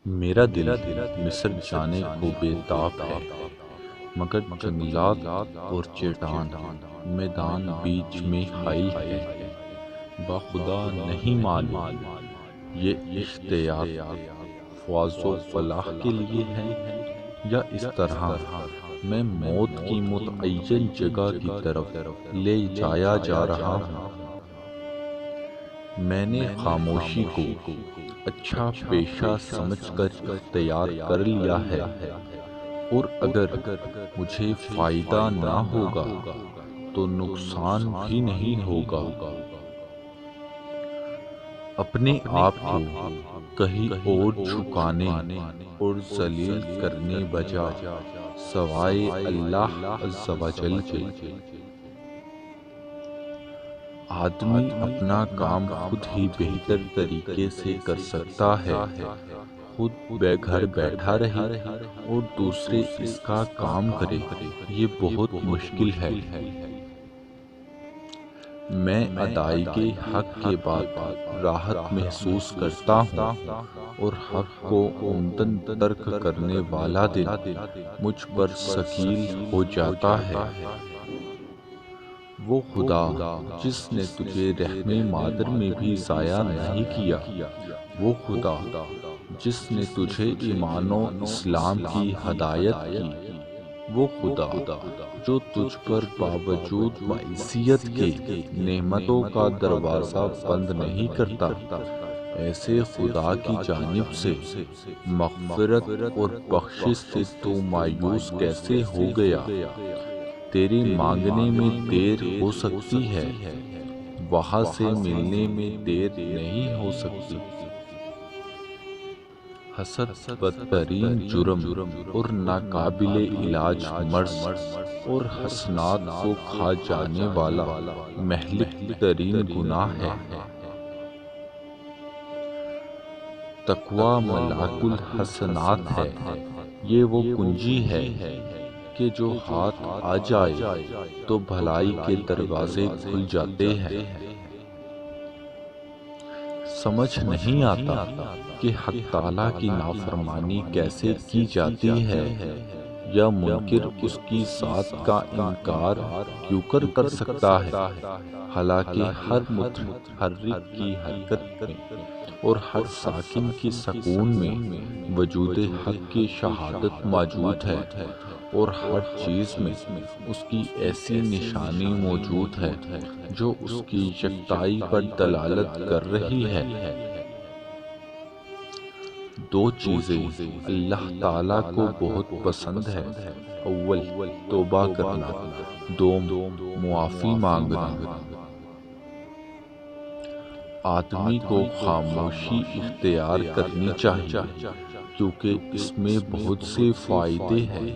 میرا دل مصر جانے کو بے تاب ہے، مگر جنگلات اور چٹان میدان بیچ میں حائل ہے۔ بخدا نہیں معلوم یہ اشتیاق فوز و فلاح کے لیے ہے یا اس طرح میں موت کی متعین جگہ کی طرف لے جایا جا رہا ہوں۔ میں نے خاموشی کو اچھا پیشہ سمجھ کر اختیار کر لیا ہے، اور اگر مجھے فائدہ نہ ہوگا تو نقصان بھی نہیں ہوگا۔ اپنے آپ کو کہیں اور جھکانے اور ذلیل کرنے بجا سوائے اللہ عز و جل کے آدمی اپنا کام خود ہی بہتر طریقے سے کر سکتا ہے، خود بے گھر بیٹھا رہے اور دوسرے اس کا کام کرے، یہ بہت مشکل ہے۔ میں ادائیگی حق کے بعد راحت محسوس کرتا ہوں، اور حق کو عمدن ترک کرنے والا دل مجھ پر ثقیل ہو جاتا ہے۔ وہ خدا جس نے تجھے رحم مادر میں بھی ضائع نہیں کیا، وہ خدا جس نے تجھے ایمان و اسلام کی ہدایت کی، وہ خدا جو تجھ پر باوجود معصیت کے نعمتوں کا دروازہ بند نہیں کرتا، ایسے خدا کی جانب سے مغفرت اور بخشش سے تو مایوس کیسے ہو گیا؟ تیرے مانگنے میں دیر ہو سکتی ہے، وہاں سے ملنے میں دیر نہیں ہو سکتی۔ حسد بدترین جرم اور ناقابل علاج مرض، اور حسنات کو کھا جانے والا مہلک ترین گناہ ہے۔ تقوی ملاک الحسنات ہے، یہ وہ کنجی ہے کہ جو ہاتھ آ جائے تو بھلائی کے دروازے کھل جاتے ہیں۔ سمجھ نہیں آتا کہ حق تعالیٰ کی نافرمانی کیسے کی جاتی ہے، یا منکر اس کی ذات کا انکار کیوں کر سکتا ہے، حالانکہ ہر متحرک کی حرکت میں اور ہر ساکن کی سکون میں وجود حق کی شہادت موجود ہے، اور ہر چیز میں اس کی ایسی نشانی موجود ہے جو اس کی یکتائی پر دلالت کر رہی ہے۔ دو چیزیں اللہ تعالیٰ کو بہت پسند ہے، اول توبہ کرنا، دوم معافی مانگنا۔ آدمی کو خاموشی اختیار کرنی چاہیے، کیونکہ اس میں بہت سے فائدے ہیں۔